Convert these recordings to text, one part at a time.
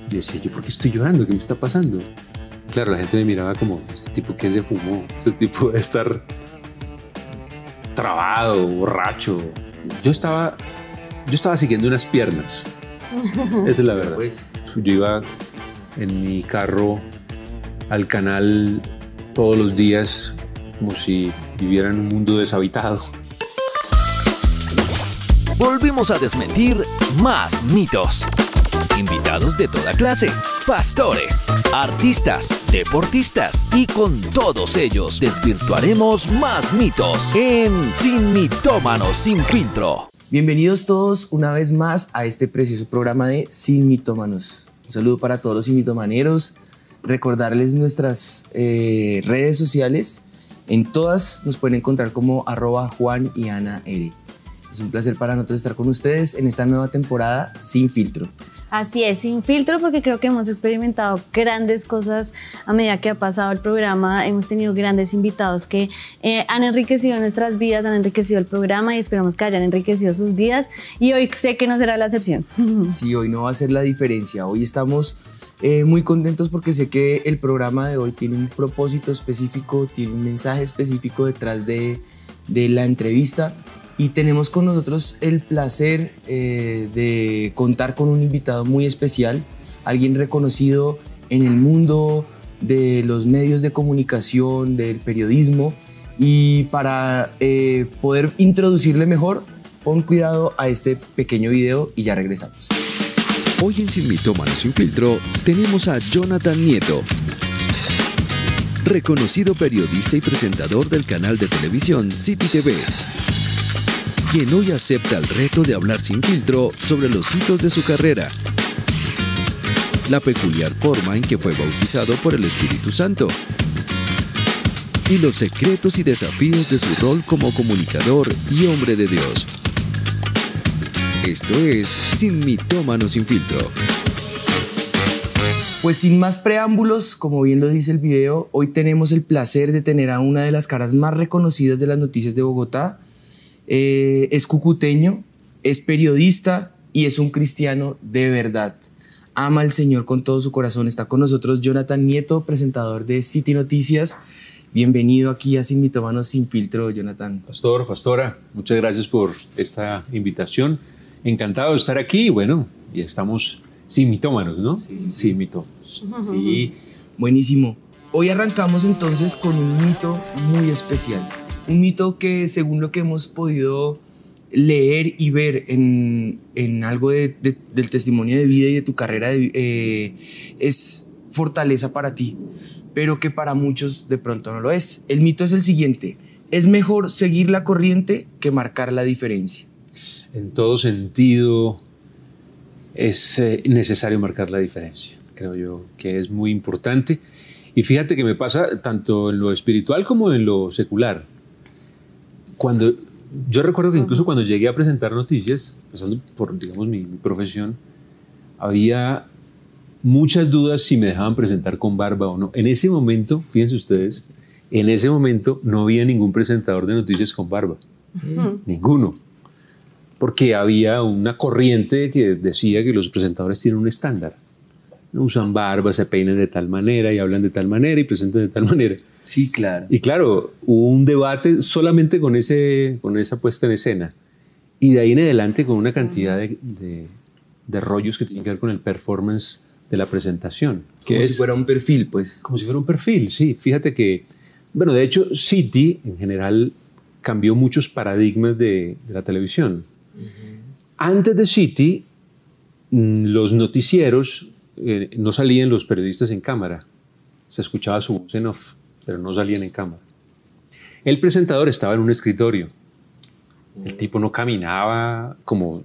Yo decía, ¿yo por qué estoy llorando? ¿Qué me está pasando? Claro, la gente me miraba como, este tipo que se fumó, este tipo debe estar trabado, borracho. Yo estaba siguiendo unas piernas. Esa es la verdad. Yo iba en mi carro al canal todos los días como si viviera en un mundo deshabitado. Volvimos a desmentir más mitos. Invitados de toda clase, pastores, artistas, deportistas y con todos ellos desvirtuaremos más mitos en Sin Mitómanos Sin Filtro. Bienvenidos todos una vez más a este precioso programa de Sin Mitómanos. Un saludo para todos los sin mitomaneros. Recordarles nuestras redes sociales. En todas nos pueden encontrar como @Juan y Ana R. Es un placer para nosotros estar con ustedes en esta nueva temporada Sin Filtro. Así es, Sin Filtro, porque creo que hemos experimentado grandes cosas a medida que ha pasado el programa. Hemos tenido grandes invitados que han enriquecido nuestras vidas, han enriquecido el programa y esperamos que hayan enriquecido sus vidas. Y hoy sé que no será la excepción. Sí, hoy no va a ser la diferencia. Hoy estamos muy contentos porque sé que el programa de hoy tiene un propósito específico, tiene un mensaje específico detrás de la entrevista. Y tenemos con nosotros el placer de contar con un invitado muy especial, alguien reconocido en el mundo de los medios de comunicación, del periodismo. Y para poder introducirle mejor, pon cuidado a este pequeño video y ya regresamos. Hoy en Sin Mitómanos Sin Filtro tenemos a Jonathan Nieto, reconocido periodista y presentador del canal de televisión City TV, quien hoy acepta el reto de hablar sin filtro sobre los hitos de su carrera, la peculiar forma en que fue bautizado por el Espíritu Santo y los secretos y desafíos de su rol como comunicador y hombre de Dios. Esto es Sin Mitómanos Sin Filtro. Pues sin más preámbulos, como bien lo dice el video, hoy tenemos el placer de tener a una de las caras más reconocidas de las noticias de Bogotá. Es cucuteño, es periodista y es un cristiano de verdad. Ama al Señor con todo su corazón. Está con nosotros Jonathan Nieto, presentador de City Noticias. Bienvenido aquí a Sin Mitómanos Sin Filtro, Jonathan. Pastor, pastora, muchas gracias por esta invitación. Encantado de estar aquí. Bueno, y estamos sin mitómanos, ¿no? Sí. Sin mitómanos. Sí, buenísimo. Hoy arrancamos entonces con un mito muy especial. Un mito que, según lo que hemos podido leer y ver en algo del testimonio de vida y de tu carrera, es fortaleza para ti, pero que para muchos de pronto no lo es. El mito es el siguiente: es mejor seguir la corriente que marcar la diferencia. En todo sentido es necesario marcar la diferencia. Creo yo que es muy importante. Y fíjate que me pasa tanto en lo espiritual como en lo secular. Yo recuerdo que incluso cuando llegué a presentar noticias, pasando por, digamos, mi profesión, había muchas dudas si me dejaban presentar con barba o no. En ese momento, fíjense ustedes, en ese momento no había ningún presentador de noticias con barba. Ninguno. Porque había una corriente que decía que los presentadores tienen un estándar. No usan barba, se peinan de tal manera y hablan de tal manera y presentan de tal manera. Sí, claro. Y claro, hubo un debate solamente con esa puesta en escena. Y de ahí en adelante con una cantidad de rollos que tienen que ver con el performance de la presentación. Como si fuera un perfil, pues. Como si fuera un perfil, sí. Fíjate que, bueno, de hecho, City en general cambió muchos paradigmas de la televisión. Antes de City, los noticieros no salían los periodistas en cámara. Se escuchaba su voz en off, pero no salían en cámara. El presentador estaba en un escritorio. El tipo no caminaba como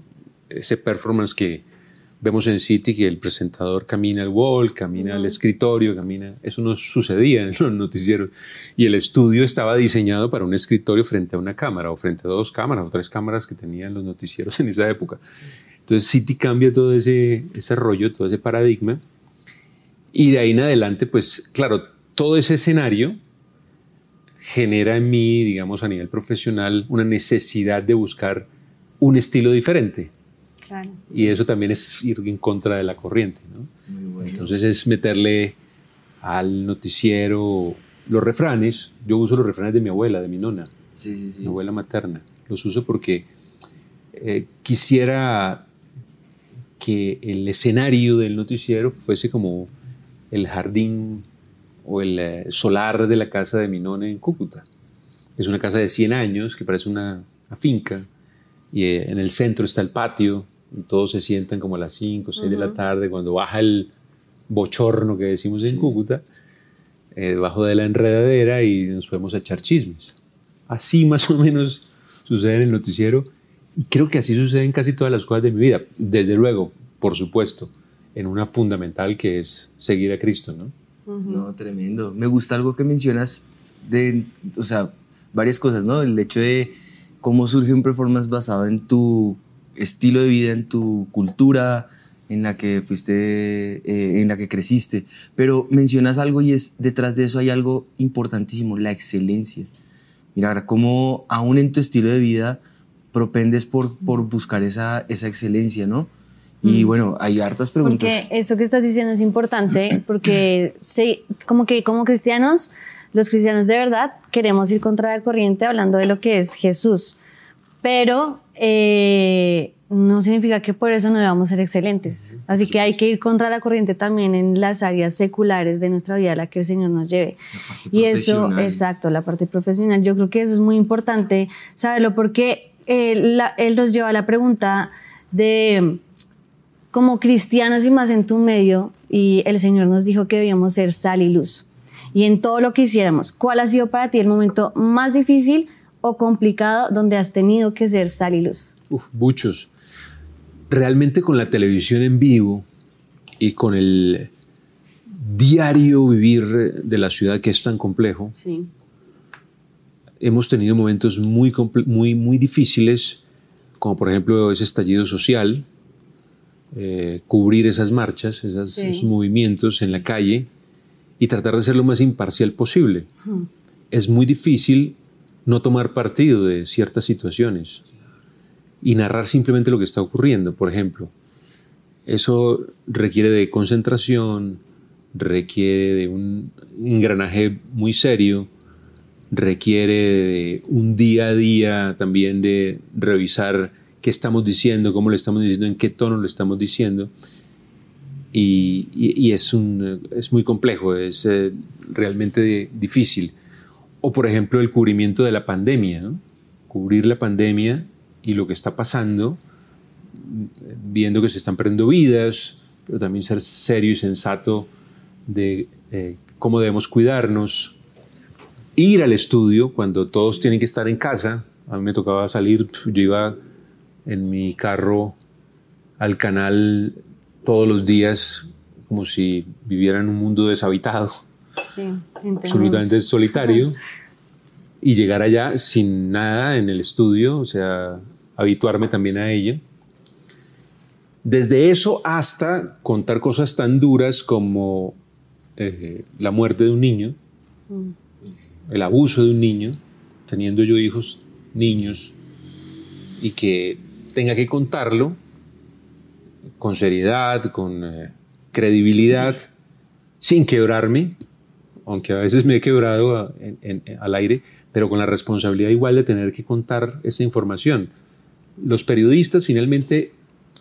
ese performance que vemos en City, que el presentador camina al wall, camina al escritorio, camina. Eso no sucedía en los noticieros. Y el estudio estaba diseñado para un escritorio frente a una cámara, o frente a 2 cámaras, o 3 cámaras que tenían los noticieros en esa época. Entonces City cambia todo ese rollo, todo ese paradigma. Y de ahí en adelante, pues claro, todo ese escenario genera en mí, digamos, a nivel profesional, una necesidad de buscar un estilo diferente. Claro. Y eso también es ir en contra de la corriente, ¿no? Muy Entonces es meterle al noticiero los refranes. Yo uso los refranes de mi abuela, de mi nona, mi abuela materna. Los uso porque quisiera que el escenario del noticiero fuese como el jardín o el solar de la casa de mi nona en Cúcuta. Es una casa de 100 años que parece una finca, y en el centro está el patio y todos se sientan como a las 5 o 6 de la tarde cuando baja el bochorno que decimos en Cúcuta, debajo de la enredadera, y nos podemos echar chismes. Así más o menos sucede en el noticiero, y creo que así sucede en casi todas las cosas de mi vida. Desde luego, por supuesto, en una fundamental que es seguir a Cristo, ¿no? No, tremendo. Me gusta algo que mencionas o sea, varias cosas, ¿no? El hecho de cómo surge un performance basado en tu estilo de vida, en tu cultura, en la que fuiste, en la que creciste. Pero mencionas algo, y es, detrás de eso hay algo importantísimo, la excelencia. Mira, cómo aún en tu estilo de vida propendes por buscar esa excelencia, ¿no? Y bueno, hay hartas preguntas. Porque eso que estás diciendo es importante, porque como que como cristianos, los cristianos de verdad queremos ir contra la corriente hablando de lo que es Jesús, pero no significa que por eso no debamos ser excelentes. Así que hay que ir contra la corriente también en las áreas seculares de nuestra vida a la que el Señor nos lleve. Y eso, exacto, la parte profesional. Yo creo que eso es muy importante saberlo, porque él nos lleva a la pregunta de, como cristianos y más en tu medio, y el Señor nos dijo que debíamos ser sal y luz. Y en todo lo que hiciéramos, ¿cuál ha sido para ti el momento más difícil o complicado donde has tenido que ser sal y luz? Muchos. Realmente con la televisión en vivo y con el diario vivir de la ciudad, que es tan complejo, sí, hemos tenido momentos muy difíciles, como por ejemplo ese estallido social, cubrir esas marchas, esos movimientos en la calle y tratar de ser lo más imparcial posible. Es muy difícil no tomar partido de ciertas situaciones y narrar simplemente lo que está ocurriendo. Por ejemplo, eso requiere de concentración, requiere de un engranaje muy serio, requiere de un día a día también de revisar qué estamos diciendo, cómo lo estamos diciendo, en qué tono lo estamos diciendo. Y es muy complejo, es realmente difícil. O por ejemplo el cubrimiento de la pandemia, ¿no? Cubrir la pandemia y lo que está pasando, viendo que se están perdiendo vidas, pero también ser serio y sensato de cómo debemos cuidarnos. Ir al estudio cuando todos tienen que estar en casa. A mí me tocaba salir, yo iba en mi carro al canal todos los días como si viviera en un mundo deshabitado, absolutamente solitario, y llegar allá sin nada en el estudio, o sea, habituarme también a ello. Desde eso hasta contar cosas tan duras como la muerte de un niño, el abuso de un niño, teniendo yo hijos niños, y que tenga que contarlo con seriedad, con credibilidad, sin quebrarme, aunque a veces me he quebrado al aire, pero con la responsabilidad igual de tener que contar esa información. Los periodistas finalmente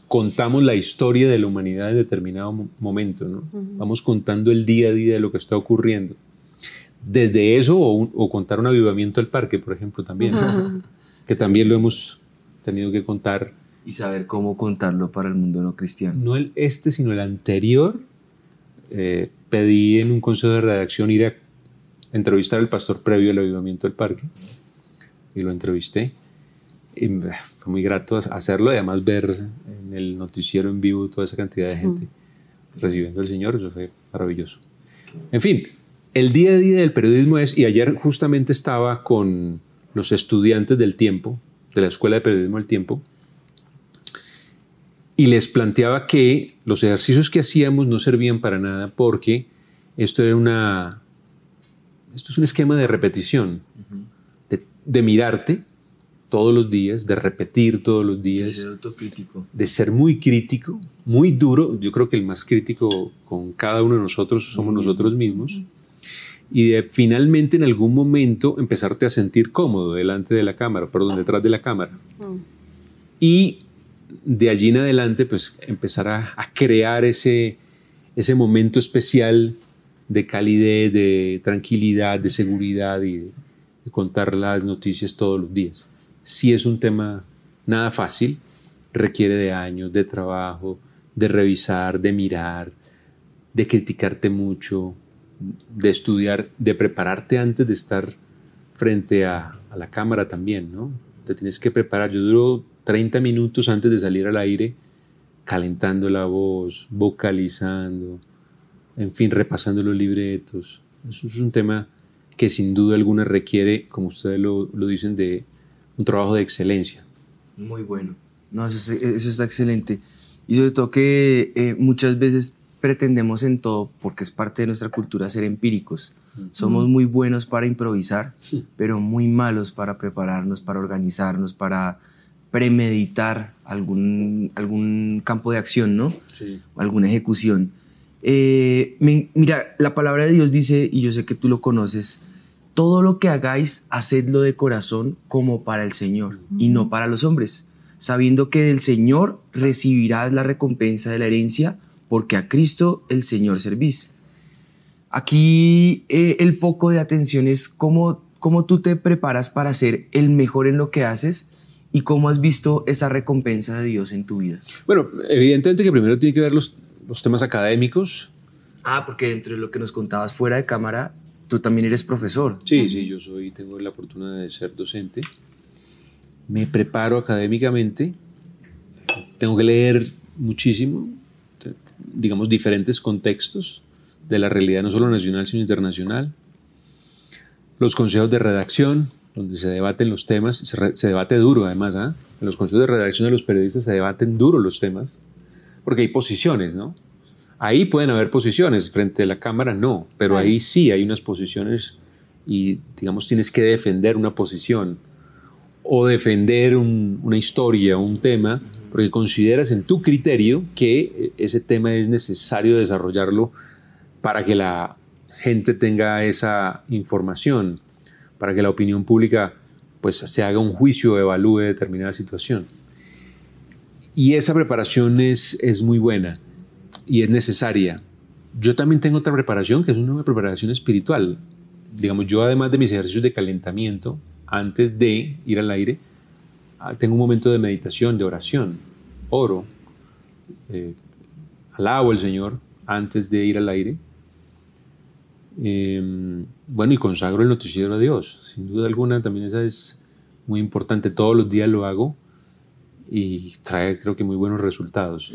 contamos la historia de la humanidad en determinado momento, ¿no? Vamos contando el día a día de lo que está ocurriendo. Desde eso, o contar un avivamiento del parque, por ejemplo, también, que también lo hemos tenido que contar. Y saber cómo contarlo para el mundo no cristiano. No sino el anterior. Pedí en un consejo de redacción ir a entrevistar al pastor previo al avivamiento del parque, y lo entrevisté. Y fue muy grato hacerlo, y además ver en el noticiero en vivo toda esa cantidad de gente recibiendo al Señor. Eso fue maravilloso. En fin, el día a día del periodismo y ayer justamente estaba con los estudiantes del Tiempo, de la Escuela de Periodismo del Tiempo, y les planteaba que los ejercicios que hacíamos no servían para nada, porque esto es un esquema de repetición, de mirarte todos los días, de repetir todos los días. De ser autocrítico. De ser muy crítico, muy duro. Yo creo que el más crítico con cada uno de nosotros somos nosotros mismos. Y de finalmente en algún momento empezarte a sentir cómodo delante de la cámara, perdón, detrás de la cámara. Y de allí en adelante pues empezar a crear ese momento especial de calidez, de tranquilidad, de seguridad y de contar las noticias todos los días. Sí es un tema nada fácil, requiere de años, de trabajo, de revisar, de mirar, de criticarte mucho, de estudiar, de prepararte antes de estar frente a la cámara también, ¿no? Te tienes que preparar. Yo duro 30 minutos antes de salir al aire, calentando la voz, vocalizando, en fin, repasando los libretos. Eso es un tema que sin duda alguna requiere, como ustedes lo dicen, de un trabajo de excelencia. Muy bueno. No, eso está excelente. Y sobre todo que muchas veces pretendemos en todo, porque es parte de nuestra cultura, ser empíricos. Somos muy buenos para improvisar, pero muy malos para prepararnos, para organizarnos, para premeditar algún campo de acción, ¿no? Sí. Alguna ejecución. Mira, la palabra de Dios dice, y yo sé que tú lo conoces, todo lo que hagáis, hacedlo de corazón como para el Señor y no para los hombres, sabiendo que del Señor recibirás la recompensa de la herencia, porque a Cristo el Señor servís. Aquí el foco de atención es cómo tú te preparas para ser el mejor en lo que haces y cómo has visto esa recompensa de Dios en tu vida. Bueno, evidentemente que primero tiene que ver los temas académicos. Porque dentro de lo que nos contabas fuera de cámara, tú también eres profesor. Sí, yo tengo la fortuna de ser docente. Me preparo académicamente, tengo que leer muchísimo, digamos, diferentes contextos de la realidad, no solo nacional, sino internacional. Los consejos de redacción, donde se debaten los temas, se debate duro además, ¿eh? En los consejos de redacción de los periodistas se debaten duro los temas, porque hay posiciones, ¿no? Ahí pueden haber posiciones, frente a la cámara no, pero ahí sí hay unas posiciones y, digamos, tienes que defender una posición o defender una historia, un tema, porque consideras en tu criterio que ese tema es necesario desarrollarlo para que la gente tenga esa información, para que la opinión pública pues, se haga un juicio, evalúe determinada situación. Y esa preparación es muy buena y es necesaria. Yo también tengo otra preparación, que es una preparación espiritual. Digamos, yo además de mis ejercicios de calentamiento, antes de ir al aire, tengo un momento de meditación, de oración. Oro, alabo al Señor antes de ir al aire. Bueno, y consagro el noticiero a Dios. Sin duda alguna, también esa es muy importante. Todos los días lo hago y trae, creo que, muy buenos resultados.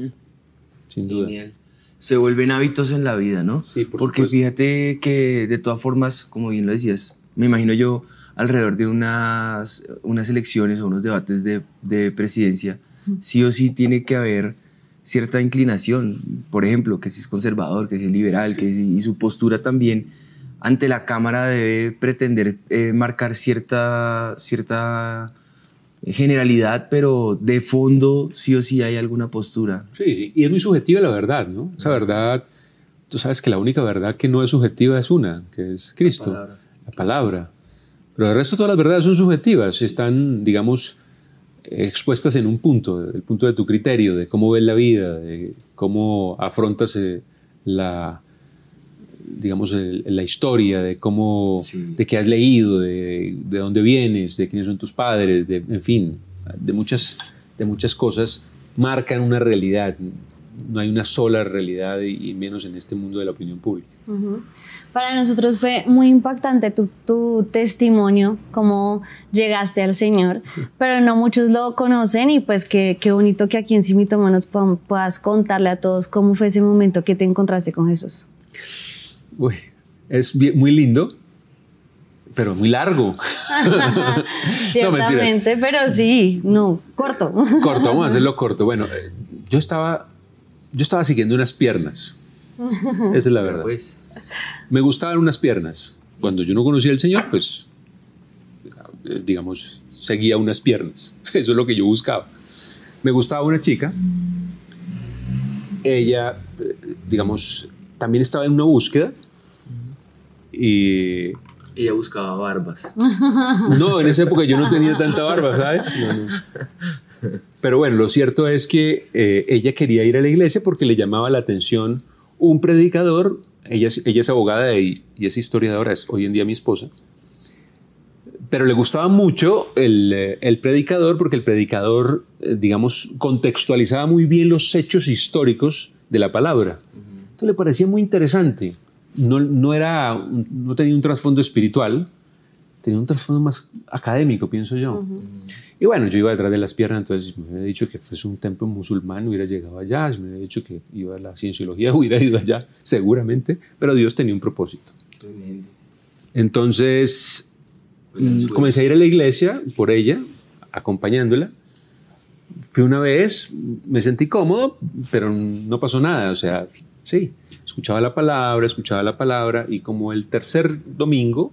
Sin duda. Genial. Se vuelven hábitos en la vida, ¿no? Sí, por Porque supuesto. fíjate que de todas formas, como bien lo decías, me imagino yo alrededor de unas elecciones o unos debates de presidencia, sí o sí tiene que haber cierta inclinación, por ejemplo, que si es conservador, que si es liberal, y su postura también ante la cámara debe pretender marcar cierta generalidad, pero de fondo sí o sí hay alguna postura. Sí, y es muy subjetiva la verdad, ¿no? Esa verdad, tú sabes que la única verdad que no es subjetiva es una, que es Cristo, la palabra. Pero el resto de todas las verdades son subjetivas, están, digamos, expuestas en un punto, el punto de tu criterio, de cómo ves la vida, de cómo afrontas la historia, de cómo, de qué has leído, de dónde vienes, de quiénes son tus padres, en fin, de muchas cosas marcan una realidad. No hay una sola realidad y menos en este mundo de la opinión pública. Para nosotros fue muy impactante tu testimonio, cómo llegaste al Señor, pero no muchos lo conocen y pues qué bonito que aquí en Sin Mitómanos puedas contarle a todos cómo fue ese momento que te encontraste con Jesús. Uy, es muy lindo, pero muy largo. Ciertamente, pero sí, corto. Corto, vamos a hacerlo corto. Bueno, yo estaba siguiendo unas piernas. Esa es la verdad. Pues. Me gustaban unas piernas. Cuando yo no conocía al Señor, pues, digamos, seguía unas piernas. Eso es lo que yo buscaba. Me gustaba una chica. Ella, digamos, también estaba en una búsqueda. Y ella buscaba barbas. no, en esa época yo no tenía tanta barba, ¿sabes? No. Pero bueno, lo cierto es que ella quería ir a la iglesia porque le llamaba la atención un predicador. Ella es abogada y es historiadora, es hoy en día mi esposa. Pero le gustaba mucho el predicador porque el predicador, digamos, contextualizaba muy bien los hechos históricos de la palabra. Entonces le parecía muy interesante. No tenía un trasfondo espiritual, tenía un trasfondo más académico, pienso yo. Y bueno, yo iba detrás de las piernas, entonces me hubiera dicho que fuese un templo musulmán, hubiera llegado allá, si me hubiera dicho que iba a la cienciología, hubiera ido allá, seguramente, pero Dios tenía un propósito. Tremendo. Entonces comencé a ir a la iglesia por ella, acompañándola. Fui una vez, me sentí cómodo, pero no pasó nada, o sea, sí, escuchaba la palabra y como el tercer domingo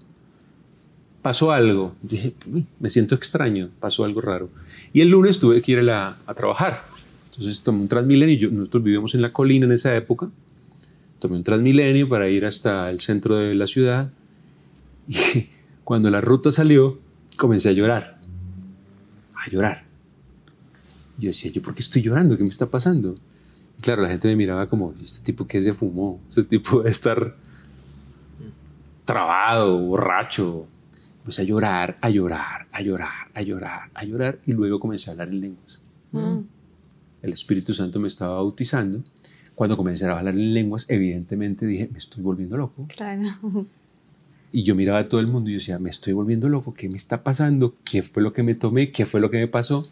pasó algo. Dije, me siento extraño, pasó algo raro. Y el lunes tuve que ir a trabajar. Entonces tomé un Transmilenio, nosotros vivíamos en la colina en esa época, tomé un Transmilenio para ir hasta el centro de la ciudad y cuando la ruta salió comencé a llorar. Yo decía, ¿yo por qué estoy llorando? ¿Qué me está pasando? Y claro, la gente me miraba como, ¿este tipo qué se fumó? Este tipo debe estar trabado, borracho. Empecé a llorar y luego comencé a hablar en lenguas. El Espíritu Santo me estaba bautizando. Cuando comencé a hablar en lenguas, evidentemente dije, me estoy volviendo loco. Claro. Y yo miraba a todo el mundo y yo decía, me estoy volviendo loco, ¿qué me está pasando? ¿Qué fue lo que me tomé? ¿Qué fue lo que me pasó?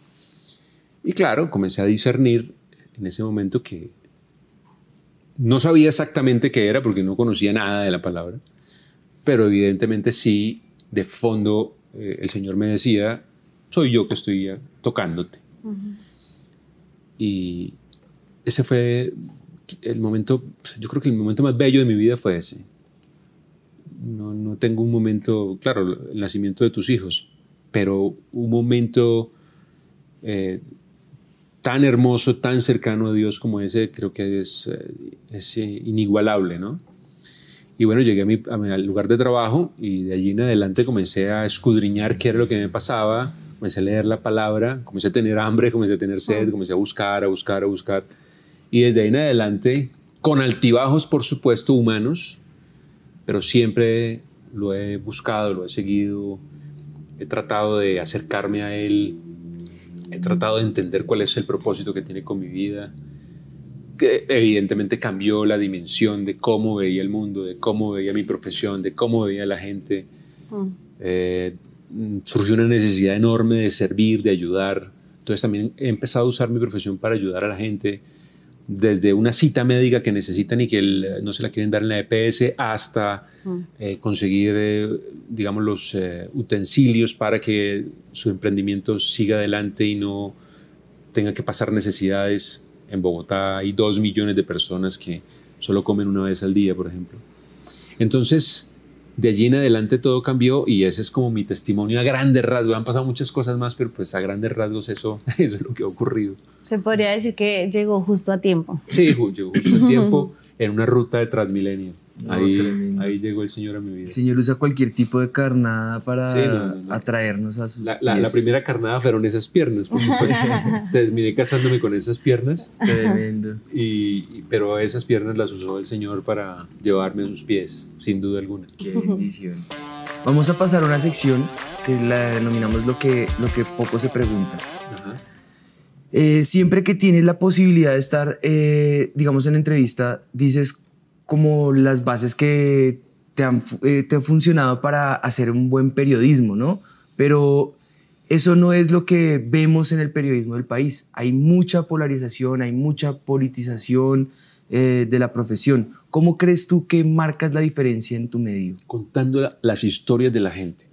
Y claro, comencé a discernir en ese momento que no sabía exactamente qué era porque no conocía nada de la palabra, pero evidentemente sí, de fondo, el Señor me decía, soy yo que estoy tocándote. Y ese fue el momento, yo creo que el momento más bello de mi vida fue ese. No tengo un momento, claro, el nacimiento de tus hijos, pero un momento tan hermoso, tan cercano a Dios como ese, creo que es inigualable, ¿no? Y bueno, llegué al lugar de trabajo y de allí en adelante comencé a escudriñar qué era lo que me pasaba, comencé a leer la palabra, comencé a tener hambre, comencé a tener sed, comencé a buscar. Y desde ahí en adelante, con altibajos, por supuesto, humanos, pero siempre lo he buscado, lo he seguido, he tratado de acercarme a Él, he tratado de entender cuál es el propósito que tiene con mi vida, que evidentemente cambió la dimensión de cómo veía el mundo, de cómo veía mi profesión, de cómo veía a la gente. Surgió una necesidad enorme de servir, de ayudar. Entonces también he empezado a usar mi profesión para ayudar a la gente, desde una cita médica que necesitan y que no se la quieren dar en la EPS hasta conseguir, digamos, los utensilios para que su emprendimiento siga adelante y no tenga que pasar necesidades. En Bogotá hay 2 millones de personas que solo comen una vez al día, por ejemplo. Entonces, de allí en adelante todo cambió y ese es como mi testimonio a grandes rasgos. Han pasado muchas cosas más, pero pues a grandes rasgos eso es lo que ha ocurrido. Se podría decir que llegó justo a tiempo. Sí, llegó justo a tiempo en una ruta de Transmilenio. Ahí llegó el Señor a mi vida. El Señor usa cualquier tipo de carnada para atraernos a sus pies. La primera carnada fueron esas piernas. Pues, terminé casándome con esas piernas. Tremendo. Pero esas piernas las usó el Señor para llevarme a sus pies, sin duda alguna. Qué bendición. Vamos a pasar a una sección que la denominamos lo que poco se pregunta. Siempre que tienes la posibilidad de estar, digamos, en entrevista, dices como las bases que te han funcionado para hacer un buen periodismo, ¿no? Pero eso no es lo que vemos en el periodismo del país. Hay mucha polarización, hay mucha politización de la profesión. ¿Cómo crees tú que marcas la diferencia en tu medio? Contando las historias de la gente.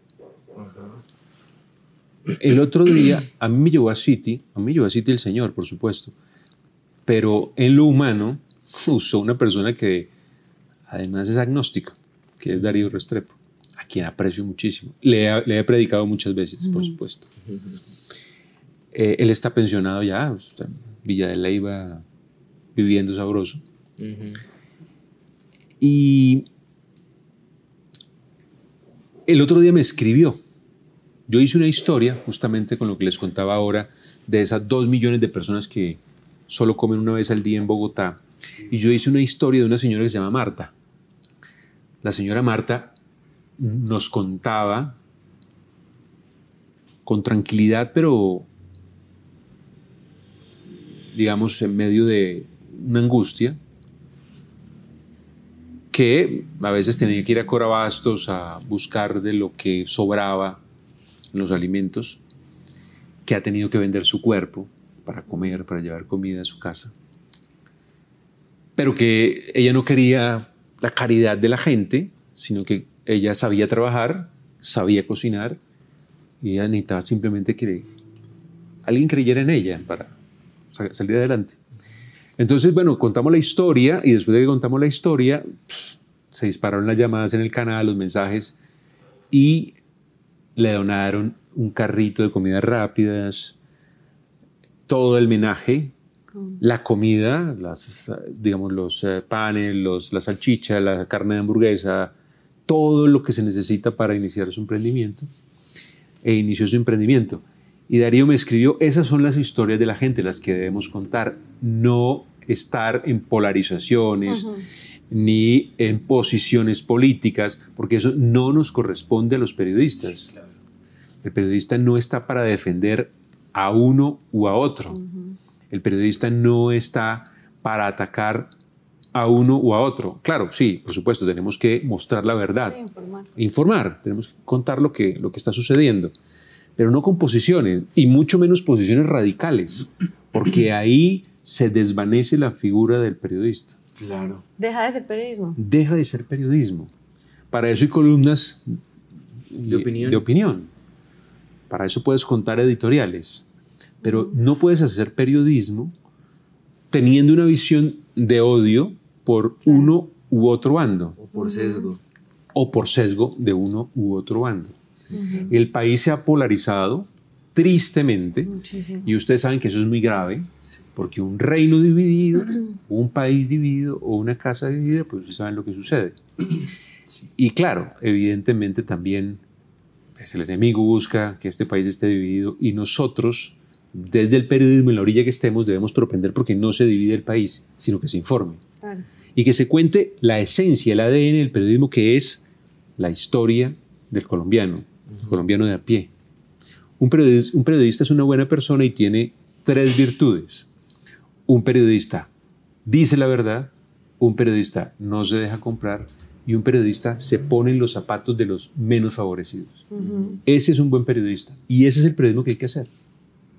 El otro día, a mí me llevó a City el Señor, por supuesto, pero en lo humano usó una persona que además es agnóstica, que es Darío Restrepo. a quien aprecio muchísimo. Le he predicado muchas veces, por supuesto. Él está pensionado ya, o sea, en Villa de Leyva, viviendo sabroso. Y el otro día me escribió. Yo hice una historia, justamente con lo que les contaba ahora, de esas 2 millones de personas que solo comen una vez al día en Bogotá. Y yo hice una historia de una señora que se llama Marta. La señora Marta nos contaba con tranquilidad, pero digamos en medio de una angustia, que a veces tenía que ir a Corabastos a buscar de lo que sobraba en los alimentos, que ha tenido que vender su cuerpo para comer, para llevar comida a su casa, pero que ella no quería la caridad de la gente, sino que ella sabía trabajar, sabía cocinar, y ella necesitaba simplemente que alguien creyera en ella para salir adelante. Entonces, bueno, contamos la historia, y después de que contamos la historia, se dispararon las llamadas en el canal, los mensajes, y le donaron un carrito de comidas rápidas, todo el menaje, la comida, digamos, los panes, la salchicha, la carne de hamburguesa, todo lo que se necesita para iniciar su emprendimiento. E inició su emprendimiento. Y Darío me escribió, esas son las historias de la gente, las que debemos contar, no estar en polarizaciones, ni en posiciones políticas, porque eso no nos corresponde a los periodistas. Sí, claro. El periodista no está para defender a uno u a otro. El periodista no está para atacar a uno u a otro. Claro, sí, por supuesto, tenemos que mostrar la verdad. Sí, informar. Tenemos que contar lo que está sucediendo, pero no con posiciones, y mucho menos posiciones radicales, porque ahí se desvanece la figura del periodista. Claro. Deja de ser periodismo. Deja de ser periodismo. Para eso hay columnas de opinión. Para eso puedes contar editoriales. Pero no puedes hacer periodismo teniendo una visión de odio por uno u otro bando. O por sesgo. O por sesgo de uno u otro bando. Sí. El país se ha polarizado tristemente. Muchísimo. Y ustedes saben que eso es muy grave, porque un reino dividido, un país dividido o una casa dividida, pues ustedes saben lo que sucede. Sí. Y claro, evidentemente también pues, el enemigo busca que este país esté dividido, y nosotros, desde el periodismo, en la orilla que estemos, debemos propender porque no se divide el país, sino que se informe. Claro. Y que se cuente la esencia, el ADN del periodismo, que es la historia del colombiano, el colombiano de a pie. Un periodista es una buena persona y tiene 3 virtudes. Un periodista dice la verdad, un periodista no se deja comprar, y un periodista se pone en los zapatos de los menos favorecidos. Ese es un buen periodista, y ese es el periodismo que hay que hacer.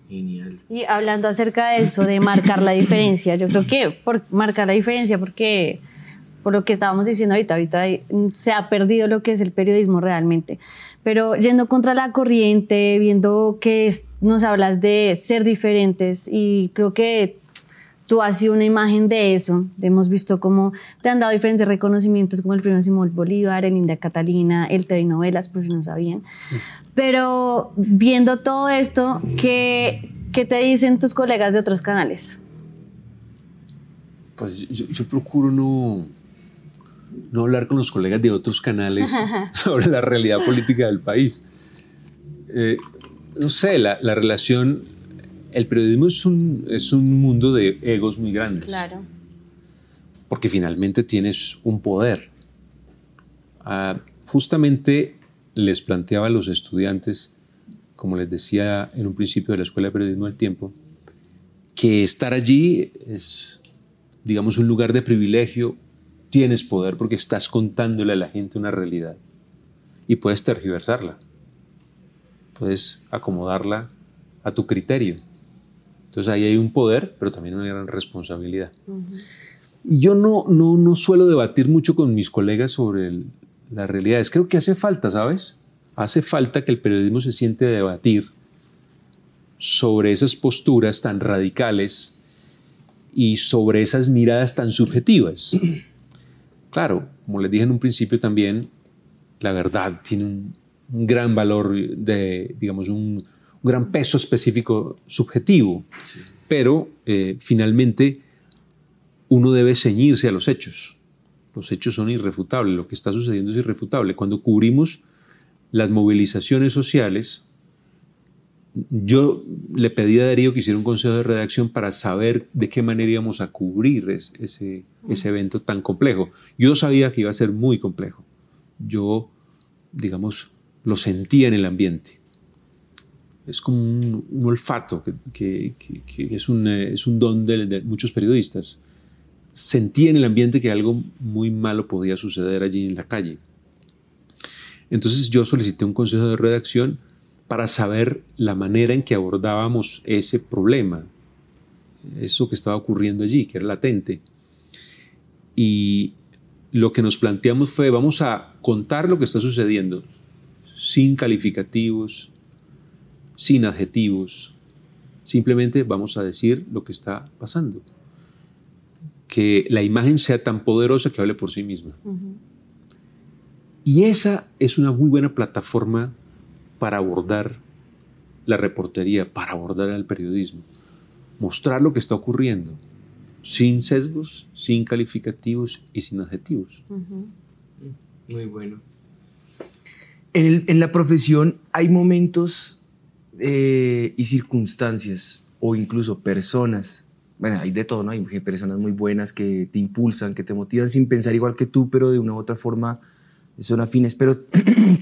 Genial. Y hablando acerca de eso, de marcar la diferencia, yo creo que por marcar la diferencia, porque por lo que estábamos diciendo ahorita se ha perdido lo que es el periodismo realmente. Pero yendo contra la corriente, viendo que nos hablas de ser diferentes, y creo que tú has sido una imagen de eso. Hemos visto cómo te han dado diferentes reconocimientos, como el premio Simón Bolívar, el India Catalina, el TV Novelas, por si no sabían. Sí. Pero viendo todo esto, ¿qué te dicen tus colegas de otros canales? Pues yo procuro no hablar con los colegas de otros canales sobre la realidad política del país. No sé, la relación... El periodismo es un mundo de egos muy grandes. Claro. Porque finalmente tienes un poder. Justamente les planteaba a los estudiantes, como les decía en un principio de la Escuela de Periodismo del Tiempo, que estar allí es, digamos, un lugar de privilegio. Tienes poder porque estás contándole a la gente una realidad. Y puedes tergiversarla. Puedes acomodarla a tu criterio. Entonces ahí hay un poder, pero también una gran responsabilidad. Yo no suelo debatir mucho con mis colegas sobre las realidades. Creo que hace falta, ¿sabes? Hace falta que el periodismo se siente a debatir sobre esas posturas tan radicales y sobre esas miradas tan subjetivas. Claro, como les dije en un principio también, la verdad tiene un gran valor, digamos, un gran peso específico subjetivo, sí. Pero finalmente uno debe ceñirse a los hechos. Los hechos son irrefutables, lo que está sucediendo es irrefutable. Cuando cubrimos las movilizaciones sociales, yo le pedí a Darío que hiciera un consejo de redacción para saber de qué manera íbamos a cubrir ese evento tan complejo. Yo sabía que iba a ser muy complejo. Yo, digamos, lo sentía en el ambiente. Es como un olfato que es un don de muchos periodistas. Sentía en el ambiente que algo muy malo podía suceder allí en la calle. Entonces yo solicité un consejo de redacción para saber la manera en que abordábamos ese problema, eso que estaba ocurriendo allí, que era latente. Y lo que nos planteamos fue, vamos a contar lo que está sucediendo, sin calificativos, sin adjetivos, simplemente vamos a decir lo que está pasando. Que la imagen sea tan poderosa que hable por sí misma. Uh-huh. Y esa es una muy buena plataforma para abordar la reportería, para abordar el periodismo. Mostrar lo que está ocurriendo, sin sesgos, sin calificativos y sin adjetivos. Uh-huh. Muy bueno. En la profesión hay momentos y circunstancias, o incluso personas. Bueno, hay de todo, ¿no? Hay personas muy buenas que te impulsan, que te motivan sin pensar igual que tú, pero de una u otra forma son afines. Pero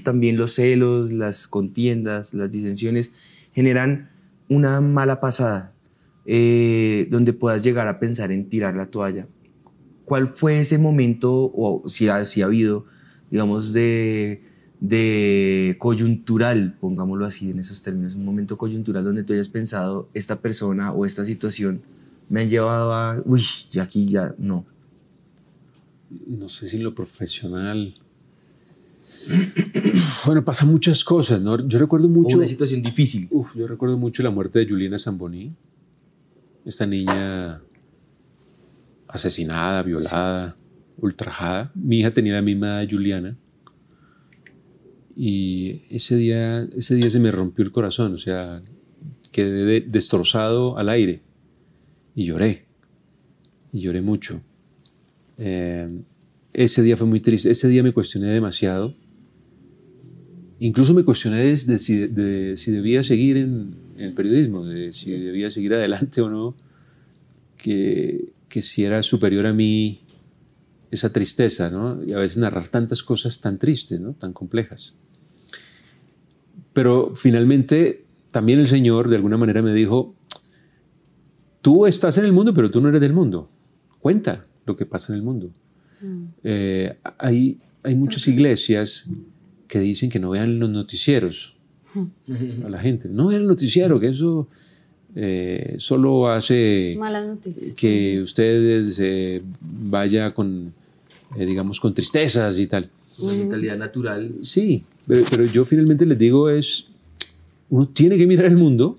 también los celos, las contiendas, las disensiones generan una mala pasada donde puedas llegar a pensar en tirar la toalla. ¿Cuál fue ese momento, o si ha habido, digamos, de coyuntural, pongámoslo así en esos términos, un momento coyuntural donde tú hayas pensado, esta persona o esta situación me han llevado a, uy, ya aquí ya no? No sé si en lo profesional. Bueno, pasan muchas cosas, ¿no? Yo recuerdo mucho. O una situación difícil. Yo recuerdo mucho la muerte de Juliana Zamboni, esta niña asesinada, violada, ultrajada. Mi hija tenía la misma edad de Juliana. Y ese día se me rompió el corazón, o sea, quedé destrozado al aire. Y lloré mucho. Ese día fue muy triste, ese día me cuestioné demasiado. Incluso me cuestioné de si debía seguir en el periodismo, de si debía seguir adelante o no, que si era superior a mí esa tristeza, ¿no? Y a veces narrar tantas cosas tan tristes, ¿no? Tan complejas. Pero finalmente también el Señor de alguna manera me dijo, tú estás en el mundo, pero tú no eres del mundo. Cuenta lo que pasa en el mundo. Hay muchas iglesias que dicen que no vean los noticieros a la gente. No vean el noticiero, que eso solo hace malas noticias, que ustedes vaya con, digamos, con tristezas y tal. Una mentalidad natural. Sí, pero yo finalmente les digo uno tiene que mirar el mundo,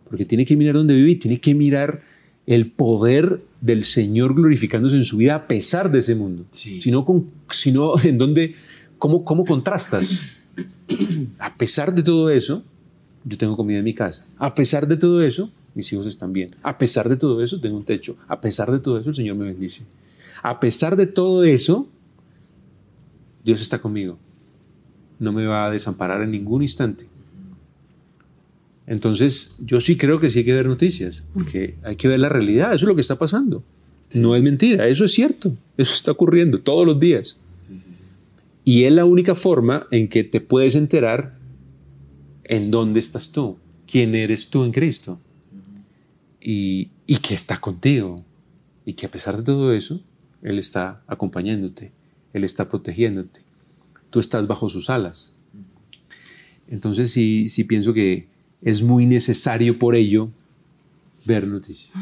porque tiene que mirar dónde vive y tiene que mirar el poder del Señor glorificándose en su vida a pesar de ese mundo. Sí. Sino en dónde, ¿cómo contrastas? A pesar de todo eso, yo tengo comida en mi casa. A pesar de todo eso, mis hijos están bien. A pesar de todo eso, tengo un techo. A pesar de todo eso, el Señor me bendice. A pesar de todo eso, Dios está conmigo. No me va a desamparar en ningún instante. Entonces, yo sí creo que sí hay que ver noticias, porque hay que ver la realidad. Eso es lo que está pasando. Sí. No es mentira, eso es cierto. Eso está ocurriendo todos los días. Sí. Y es la única forma en que te puedes enterar en dónde estás tú, quién eres tú en Cristo, y que está contigo, y que a pesar de todo eso, Él está acompañándote, Él está protegiéndote. Tú estás bajo sus alas. Entonces sí pienso que es muy necesario por ello ver noticias.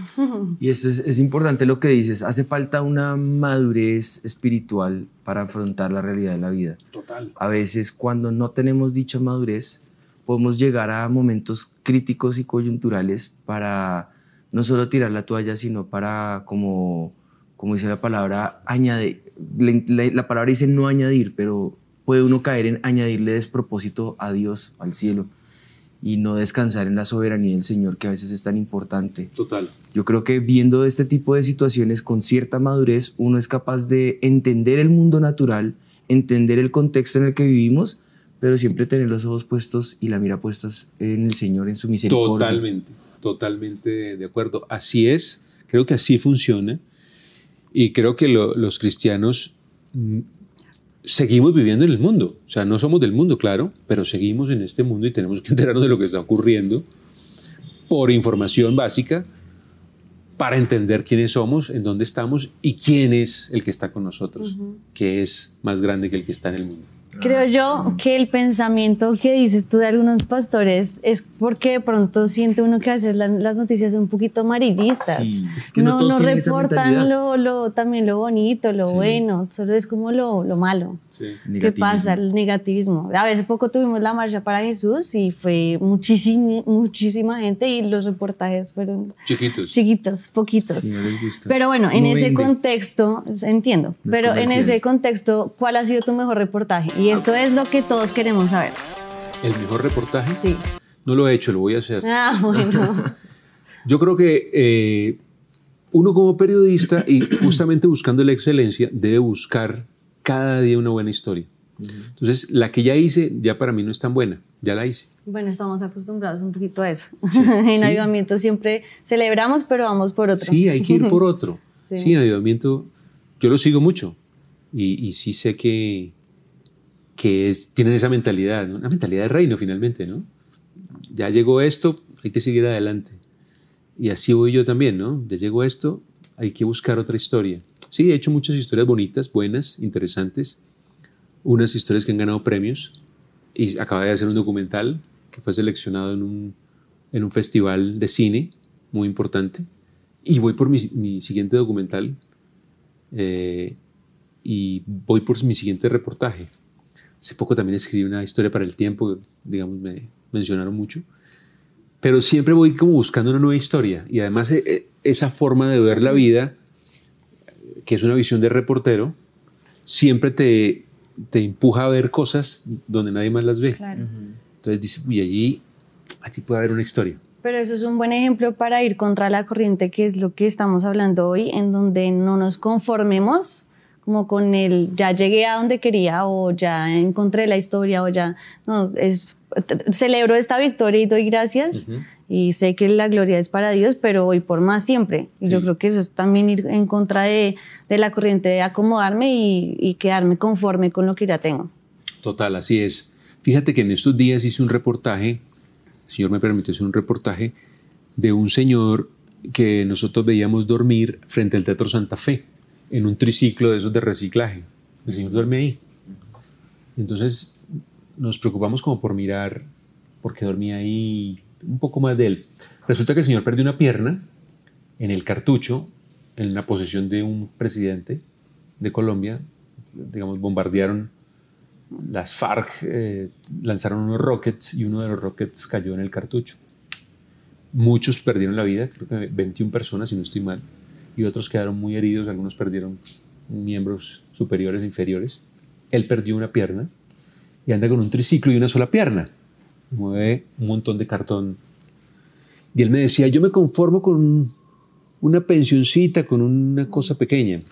Y eso es importante lo que dices. Hace falta una madurez espiritual para afrontar la realidad de la vida. Total. A veces cuando no tenemos dicha madurez, podemos llegar a momentos críticos y coyunturales para no solo tirar la toalla, sino para, como dice la palabra, añadir. La palabra dice no añadir, pero puede uno caer en añadirle despropósito a Dios, al cielo, y no descansar en la soberanía del Señor, que a veces es tan importante. Total. Yo creo que viendo este tipo de situaciones con cierta madurez, uno es capaz de entender el mundo natural, entender el contexto en el que vivimos, pero siempre tener los ojos puestos y la mira puestas en el Señor, en su misericordia. Totalmente de acuerdo. Así es, creo que así funciona, y creo que los cristianos seguimos viviendo en el mundo. O sea, no somos del mundo, claro, pero seguimos en este mundo y tenemos que enterarnos de lo que está ocurriendo por información básica para entender quiénes somos, en dónde estamos y quién es el que está con nosotros, que es más grande que el que está en el mundo. Creo yo que el pensamiento que dices tú de algunos pastores es porque de pronto siente uno que a veces las noticias son un poquito amarillistas. Sí, es que no tienen esa reportan mentalidad. también lo bonito, lo bueno, solo es como lo malo. Sí. ¿Qué pasa? El negativismo. A veces poco tuvimos la marcha para Jesús y fue muchísima gente y los reportajes fueron chiquitos, poquitos. Sí, no les gusta. Pero bueno, en No ese vende. contexto, entiendo, No es pero en comercial. ese contexto, ¿cuál ha sido tu mejor reportaje? Y esto es lo que todos queremos saber. ¿El mejor reportaje? Sí. No lo he hecho, lo voy a hacer. Ah, bueno. Yo creo que uno como periodista y justamente buscando la excelencia debe buscar cada día una buena historia. Entonces, la que ya hice ya para mí no es tan buena, ya la hice. Bueno, estamos acostumbrados un poquito a eso. En Avivamiento siempre celebramos, pero vamos por otro. Sí, hay que ir por otro. Sí. Sí, en Avivamiento yo lo sigo mucho y sí sé que tienen esa mentalidad, ¿no? Una mentalidad de reino finalmente, ¿no? Ya llegó esto, hay que seguir adelante. Y así voy yo también, ¿no? Ya llegó esto, hay que buscar otra historia. Sí, he hecho muchas historias bonitas, buenas, interesantes. Unas historias que han ganado premios. Y acabé de hacer un documental que fue seleccionado en un festival de cine muy importante. Y voy por mi siguiente documental y voy por mi siguiente reportaje. Hace poco también escribí una historia para El Tiempo, digamos, me mencionaron mucho. Pero siempre voy como buscando una nueva historia. Y además esa forma de ver la vida, que es una visión de reportero, siempre te empuja a ver cosas donde nadie más las ve. Claro. Entonces dice, uy, allí puede haber una historia. Pero eso es un buen ejemplo para ir contra la corriente, que es lo que estamos hablando hoy, en donde no nos conformemos como con el ya llegué a donde quería o ya encontré la historia o ya, no, celebro esta victoria y doy gracias y sé que la gloria es para Dios, pero voy por más siempre. Y yo creo que eso es también ir en contra de la corriente, de acomodarme y quedarme conforme con lo que ya tengo. Total, así es. Fíjate que en estos días hice un reportaje, el Señor me permitió hacer un reportaje de un señor que nosotros veíamos dormir frente al Teatro Santa Fe, en un triciclo de esos de reciclaje. El señor duerme ahí. Entonces nos preocupamos como por mirar por qué dormía ahí, un poco más de él. Resulta que el señor perdió una pierna en el cartucho, en la posesión de un presidente de Colombia. Digamos, bombardearon las FARC, lanzaron unos rockets y uno de los rockets cayó en el cartucho. Muchos perdieron la vida, creo que 21 personas, si no estoy mal, y otros quedaron muy heridos, algunos perdieron miembros superiores e inferiores. Él perdió una pierna y anda con un triciclo y una sola pierna. Mueve un montón de cartón. Y él me decía, yo me conformo con una pensioncita, con una cosa pequeña.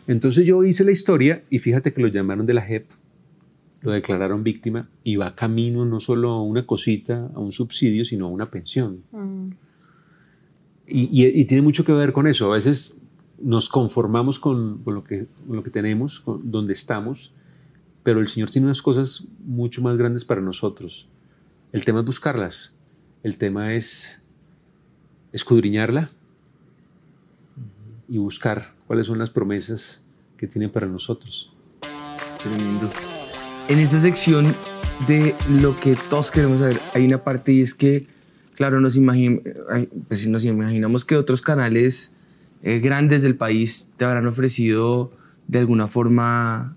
Entonces yo hice la historia y fíjate que lo llamaron de la JEP, lo declararon víctima y va camino no solo a una cosita, a un subsidio, sino a una pensión. Y tiene mucho que ver con eso. A veces nos conformamos con lo que tenemos, con donde estamos, pero el Señor tiene unas cosas mucho más grandes para nosotros. El tema es buscarlas. El tema es escudriñarla y buscar cuáles son las promesas que tiene para nosotros. Tremendo. En esta sección de lo que todos queremos saber, hay una parte y es que, claro, nos imaginamos que otros canales grandes del país te habrán ofrecido de alguna forma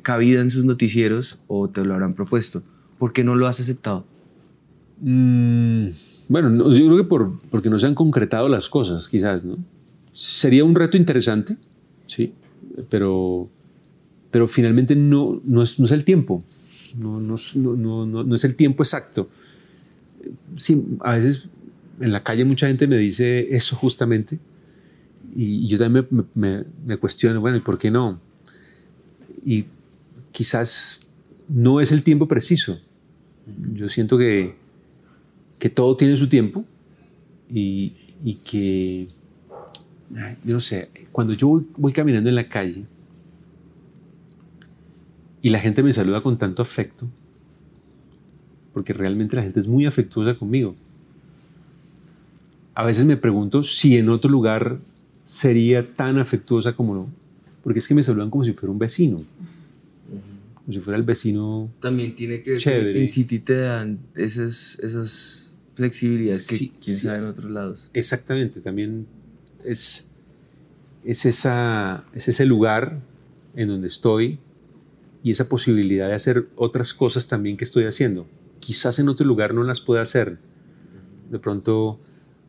cabida en sus noticieros o te lo habrán propuesto. ¿Por qué no lo has aceptado? Bueno, yo creo que porque no se han concretado las cosas, quizás, ¿no? Sería un reto interesante, sí, pero pero finalmente no es el tiempo, no es el tiempo exacto. Sí, a veces en la calle mucha gente me dice eso justamente, y yo también me cuestiono, bueno, ¿y por qué no? Y quizás no es el tiempo preciso. Yo siento que todo tiene su tiempo y que, yo no sé, cuando yo voy caminando en la calle y la gente me saluda con tanto afecto, porque realmente la gente es muy afectuosa conmigo, a veces me pregunto si en otro lugar sería tan afectuosa como, porque es que me saludan como si fuera un vecino, como si fuera el vecino. También tiene que ver chévere. que en City te dan esas flexibilidades que quién sabe en otros lados. Exactamente, también es ese lugar en donde estoy y esa posibilidad de hacer otras cosas también que estoy haciendo. Quizás en otro lugar no las pueda hacer. De pronto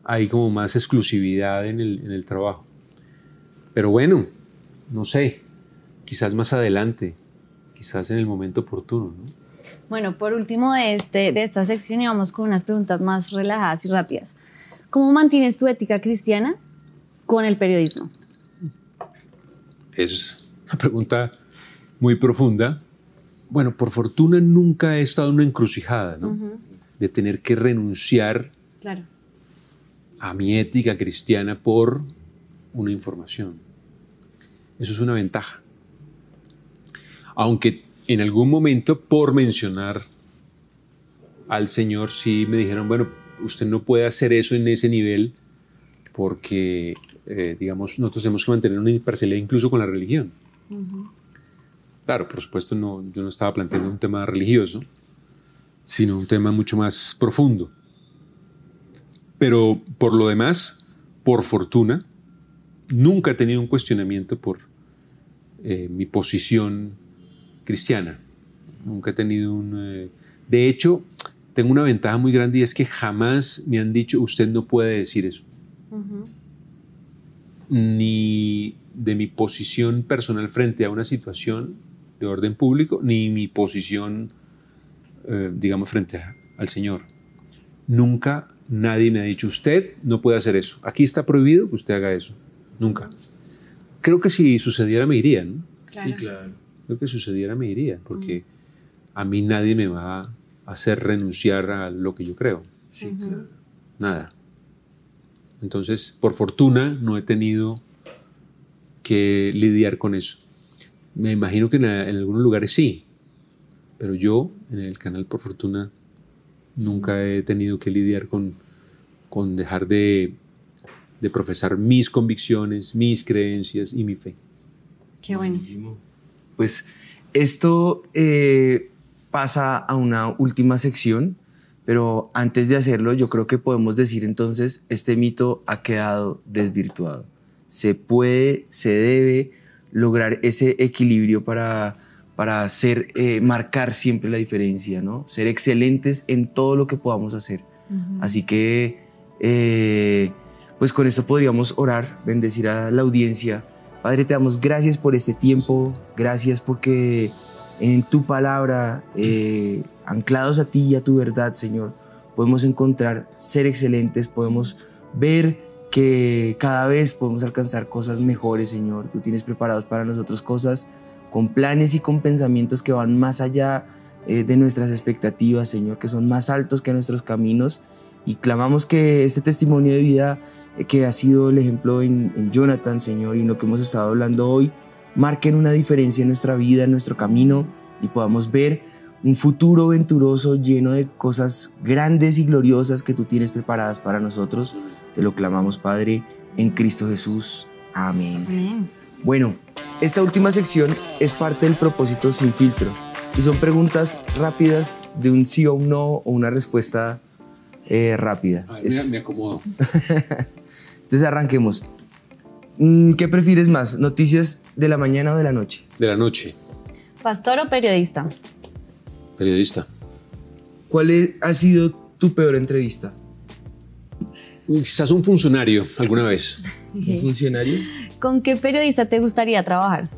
hay como más exclusividad en el trabajo. Pero bueno, no sé, quizás más adelante, quizás en el momento oportuno, ¿no? Bueno, por último de esta sección y vamos con unas preguntas más relajadas y rápidas. ¿Cómo mantienes tu ética cristiana con el periodismo? Es una pregunta muy profunda. Bueno, por fortuna nunca he estado en una encrucijada, ¿no? De tener que renunciar a mi ética cristiana por una información. Eso es una ventaja. Aunque en algún momento, por mencionar al Señor, sí me dijeron, bueno, usted no puede hacer eso en ese nivel porque, digamos, nosotros tenemos que mantener una imparcialidad incluso con la religión. Claro, por supuesto, yo no estaba planteando un tema religioso, sino un tema mucho más profundo. Pero por lo demás, por fortuna, nunca he tenido un cuestionamiento por mi posición cristiana. Nunca he tenido de hecho, tengo una ventaja muy grande y es que jamás me han dicho, usted no puede decir eso. Ni de mi posición personal frente a una situación de orden público, ni mi posición, digamos, frente al Señor. Nunca nadie me ha dicho, usted no puede hacer eso. Aquí está prohibido que usted haga eso. Nunca. Creo que si sucediera me iría, ¿no? Claro. Sí, claro. Creo que sucediera me iría, porque a mí nadie me va a hacer renunciar a lo que yo creo. Sí, claro. Nada. Entonces, por fortuna, no he tenido que lidiar con eso. Me imagino que en algunos lugares sí, pero yo, en el canal, por fortuna, nunca he tenido que lidiar con dejar de profesar mis convicciones, mis creencias y mi fe. Qué bueno. Buenísimo. Pues esto pasa a una última sección, pero antes de hacerlo yo creo que podemos decir entonces, este mito ha quedado desvirtuado. Se puede, se debe lograr ese equilibrio para marcar siempre la diferencia, ¿no? Ser excelentes en todo lo que podamos hacer. Así que, pues con esto podríamos orar, bendecir a la audiencia. Padre, te damos gracias por este tiempo, gracias porque en tu palabra, anclados a ti y a tu verdad, Señor, podemos encontrar ser excelentes, podemos ver que cada vez podemos alcanzar cosas mejores, Señor. Tú tienes preparados para nosotros cosas con planes y con pensamientos que van más allá de nuestras expectativas, Señor, que son más altos que nuestros caminos. Y clamamos que este testimonio de vida que ha sido el ejemplo en Jonathan, Señor, y en lo que hemos estado hablando hoy, marquen una diferencia en nuestra vida, en nuestro camino, y podamos ver un futuro venturoso lleno de cosas grandes y gloriosas que tú tienes preparadas para nosotros. Te lo clamamos, Padre, en Cristo Jesús. Amén. Amén. Bueno, esta última sección es parte del propósito sin filtro y son preguntas rápidas de un sí o un no o una respuesta rápida. A ver, me acomodo. Entonces arranquemos. ¿Qué prefieres más? ¿Noticias de la mañana o de la noche? De la noche. ¿Pastor o periodista? Periodista. ¿Cuál ha sido tu peor entrevista? Quizás un funcionario alguna vez. ¿Un funcionario? ¿Con qué periodista te gustaría trabajar?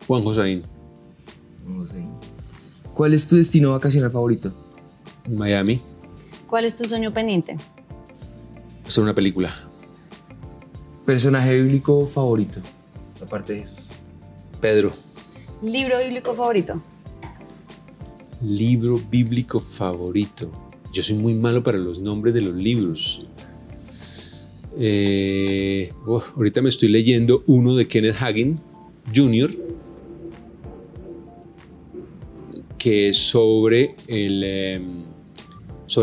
Juan Josaín. ¿Cuál es tu destino vacacional favorito? Miami. ¿Cuál es tu sueño pendiente? Hacer una película. ¿Personaje bíblico favorito? Aparte de Jesús. Pedro. ¿Libro bíblico favorito? Libro bíblico favorito. Yo soy muy malo para los nombres de los libros. Ahorita me estoy leyendo uno de Kenneth Hagin Jr., que es sobre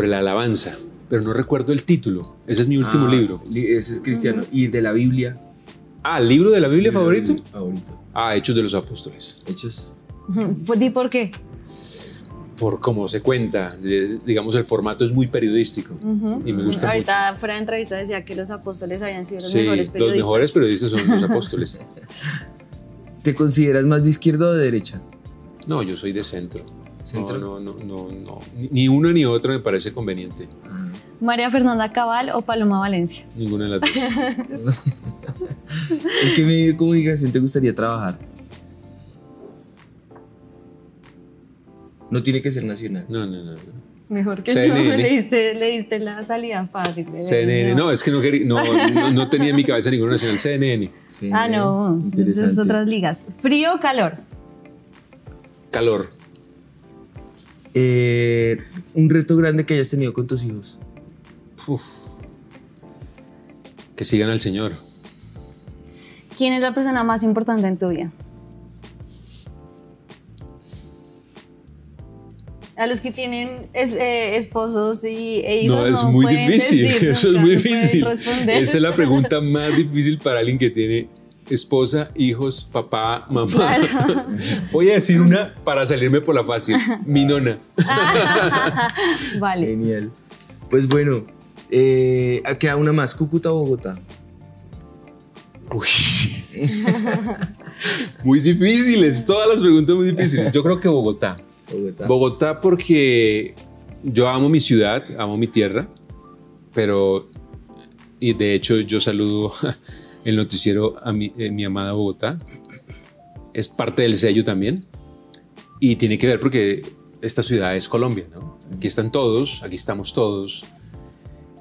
la alabanza, pero no recuerdo el título. Ese es mi último libro. Ese es cristiano. ¿Y de la Biblia? ¿El libro de la Biblia favorito? Favorito. Hechos de los Apóstoles. Hechos. Pues, ¿y por qué? Por cómo se cuenta, digamos, el formato es muy periodístico y me gusta Ahorita mucho. fuera de entrevista decía que los apóstoles habían sido los mejores periodistas. Los mejores periodistas son los apóstoles. ¿Te consideras más de izquierda o de derecha? No, yo soy de centro. ¿Centro? No. Ni una ni otra me parece conveniente. ¿María Fernanda Cabal o Paloma Valencia? Ninguna de las dos. ¿En qué medio de comunicación te gustaría trabajar? No tiene que ser nacional. No. Mejor que CNN. no, le diste la salida fácil. CNN, no, es que no tenía en mi cabeza ninguna nacional. CNN. Sí, No, esas son otras ligas. ¿Frío o calor? Calor. Un reto grande que hayas tenido con tus hijos. Que sigan al Señor. ¿Quién es la persona más importante en tu vida? A los que tienen esposos e hijos No, es muy pueden difícil. decir, Eso es nunca muy se pueden difícil. responder. Esa es la pregunta más difícil para alguien que tiene esposa, hijos, papá, mamá. Claro. Voy a decir una para salirme por la fácil. Mi nona. Vale. Genial. Pues bueno, queda una más. ¿Cúcuta o Bogotá? Uy. Muy difíciles. Todas las preguntas muy difíciles. Yo creo que Bogotá. Bogotá porque yo amo mi ciudad, amo mi tierra, y de hecho yo saludo el noticiero a mi amada Bogotá. Es parte del sello también y tiene que ver porque esta ciudad es Colombia, ¿no? Aquí están todos, aquí estamos todos.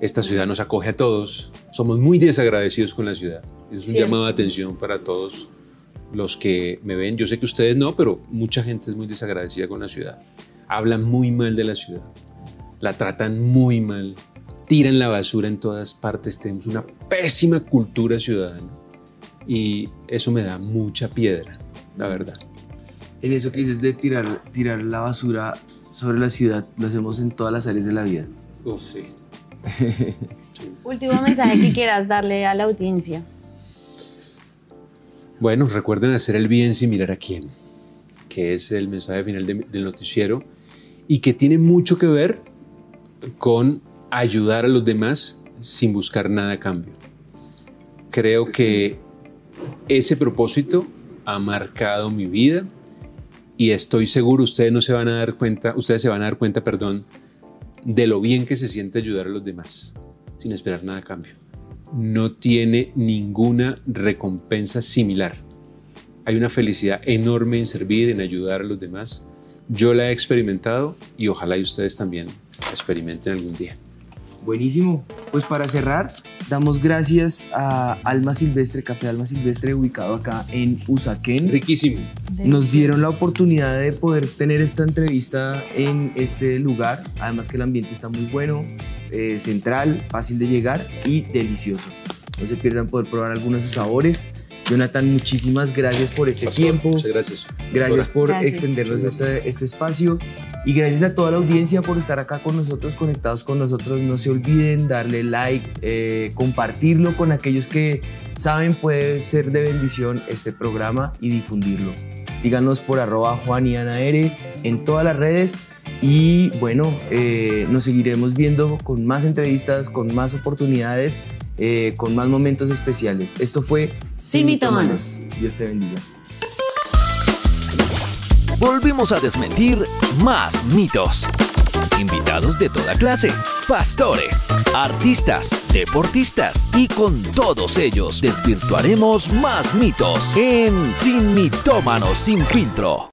Esta ciudad nos acoge a todos. Somos muy desagradecidos con la ciudad. Es un llamado de atención para todos los que me ven. Yo sé que ustedes no, pero mucha gente es muy desagradecida con la ciudad. Hablan muy mal de la ciudad. La tratan muy mal. Tiran la basura en todas partes. Tenemos una pésima cultura ciudadana. Y eso me da mucha piedra, la verdad. En eso que dices de tirar la basura sobre la ciudad, lo hacemos en todas las áreas de la vida. Sí. Último mensaje que quieras darle a la audiencia. Bueno, recuerden hacer el bien sin mirar a quién, que es el mensaje final del noticiero y que tiene mucho que ver con ayudar a los demás sin buscar nada a cambio. Creo que ese propósito ha marcado mi vida y estoy seguro ustedes se van a dar cuenta, de lo bien que se siente ayudar a los demás sin esperar nada a cambio. No tiene ninguna recompensa similar. Hay una felicidad enorme en servir, en ayudar a los demás. Yo la he experimentado y ojalá y ustedes también la experimenten algún día. Buenísimo. Pues para cerrar, damos gracias a Alma Silvestre, Café Alma Silvestre, ubicado acá en Usaquén. Riquísimo. Nos dieron la oportunidad de poder tener esta entrevista en este lugar. Además que el ambiente está muy bueno, central, fácil de llegar y delicioso. No se pierdan poder probar algunos de sus sabores. Jonathan, muchísimas gracias por este tiempo. Muchas gracias. Gracias por Gracias. extendernos este espacio. Y gracias a toda la audiencia por estar acá con nosotros, conectados con nosotros. No se olviden darle like, compartirlo con aquellos que saben puede ser de bendición este programa y difundirlo. Síganos por @JuanYAnaR en todas las redes. Y bueno, nos seguiremos viendo con más entrevistas, con más oportunidades, con más momentos especiales. Esto fue Sin Mitómanos. Dios te bendiga. Volvimos a desmentir más mitos. invitados de toda clase, pastores, artistas, deportistas y con todos ellos desvirtuaremos más mitos en Sin Mitómanos Sin Filtro.